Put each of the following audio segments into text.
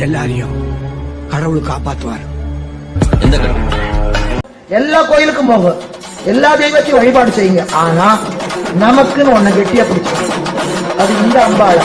எல்லாரையும் கடவுள் காப்பாத்துவார். எல்லா கோயிலுக்கும் போங்க, எல்லா தெய்வத்தையும் வழிபாடு செய்யுங்க. ஆனா நமக்குன்னு ஒண்ணு கெட்டியா பிடிச்சு, அது இந்த அம்பாளை.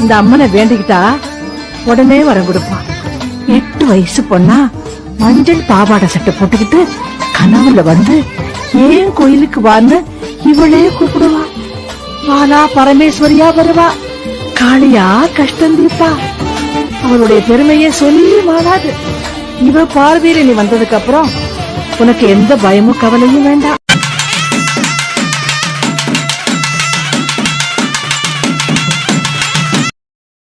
இந்த அம்மனை வேண்டிக்கிட்டா உடனே வரம் கொடுப்பான். 8 வயசு பொண்ணா மஞ்சள் பாவாடை சட்டை போட்டுக்கிட்டு கனவுல வந்து ஏன் கோயிலுக்கு வான்னு இவளே கூப்பிடுவா. பாலா பரமேஸ்வரியா வருவா, காளியா கஷ்டம் தீர்ப்பா. அவளுடைய பெருமையை சொல்லி மாறாது. இவ பார்வையில நீ வந்ததுக்கு அப்புறம் உனக்கு எந்த பயமும் கவலையும் வேண்டாம்.